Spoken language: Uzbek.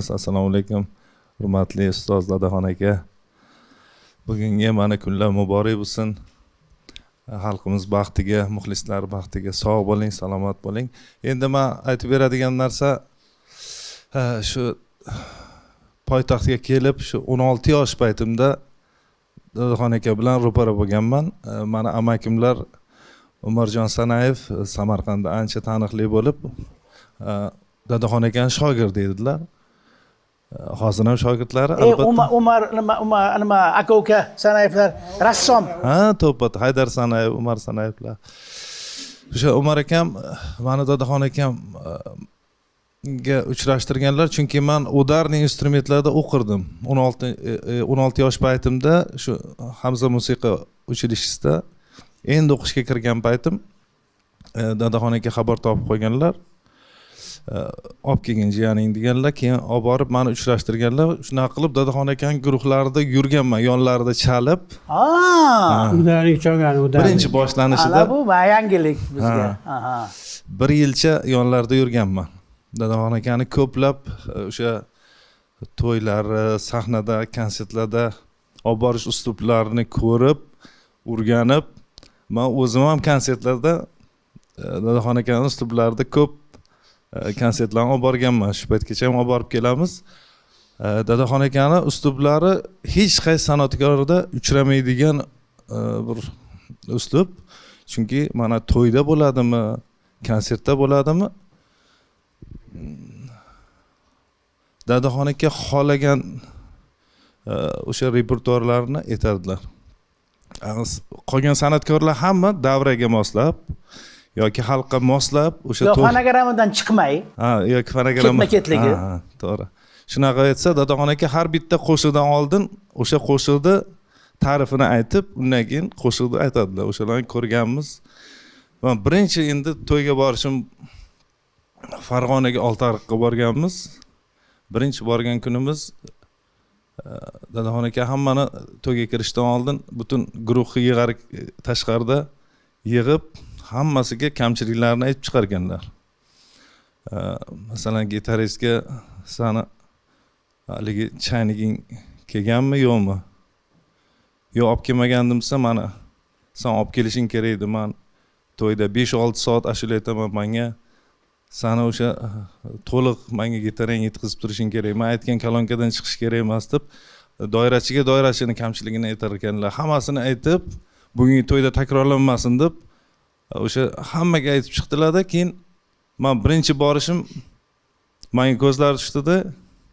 Assalomu alaykum, hurmatli ustoz Dadaxon aka. Bugungi mana kunlar muborak bo'lsin. Xalqimiz baxtiga, muxlislar baxtiga sog' bo'ling, salomat bo'ling. Endi men aytib beradigan narsa shu poytaxtga kelib, shu 16 yosh paytimda Dadaxon aka bilan ro'para bo'lganman. Mana amakimlar Umarjon Sanayev Samarqandda ancha taniqli bo'lib, Dadaxon akaning shogirdi edilar. Hozir ham shogirdlari albatta. Umar nima aka Sanayevlar rassom. Ha, to'pat Haydar Sanayev, Umar Sanayevlar. O'sha Umar akam meni Dadaxon akam ga uchrashtirganlar, chunki men udarniy instrumentlarda o'qirdim. 16 yosh paytimda shu Hamza musiqa uchilishida endi o'qishga kirgan paytim Dadaxon aka xabar topib qo'yganlar. Olib kelgin jiyaning deganlar, keyin olib borib meni uchrashtirganlar. Shunaqa qilib Dadaxon akaning guruhlarida yurganman, yonlarida chalib. Udarni chalgan, Birinchi boshlanishida. Bu yangilik bizga. Bir yilcha yonlarida yurganman. Dadaxon akani ko'plab o'sha to'ylar, sahnada, konsertlarda olib borish uslublarini ko'rib, o'rganib, men o'zim ham konsertlarda Dadaxon akaning uslublarida ko'p konsertlarni olib borganman. Shu paytgacha ham olib borib kelamiz. Dadaxon akaning uslublari hech qaysi san'atkorda uchramaydigan bir uslub. Chunki mana to'yda bo'ladimi, konsertda bo'ladimi, Dadaxon aka xohlagan o'sha repertuarlarni aytadilar. Qolgan san'atkorlar hamma davraga moslab yoki xalqqa moslab o'sha fonogrammadan chiqmay, yoki fonogramma ketma-ketligi. To'g'ri. Shunaqa aytsa, Dadaxon aka har bitta qo'shiqdan oldin o'sha qo'shiqni ta'rifini aytib, undan keyin qo'shiqni aytadilar. O'shalarni ko'rganmiz. Men birinchi endi to'yga borishim Farg'onaga Oltiariqqa borganmiz. Birinchi borgan kunimiz Dadaxon aka hammani to'yga kirishdan oldin butun guruhni yig'ar tashqarida yig'ib, hammasiga kamchiliklarni aytib chiqarganlar. Masalan, gitaristga sani haligi chayniging kelganmi, yo'qmi? Yo'q, olib kelmagandimsa, mana sen olib kelishing kerak edi. Men to'yda 5-6 soat ashula aytaman menga. Sani o'sha to'liq menga gitarang yetkazib turishing kerak. Men aytgan kolonkadan chiqish kerak emas deb doirachiga doirachini kamchiligini aytar ekanlar. Hammasini aytib, bugungi to'yda takrorlanmasin deb o'sha hammaga aytib chiqdilar-da. Keyin men birinchi borishim menga ko'zlari tushdi-da,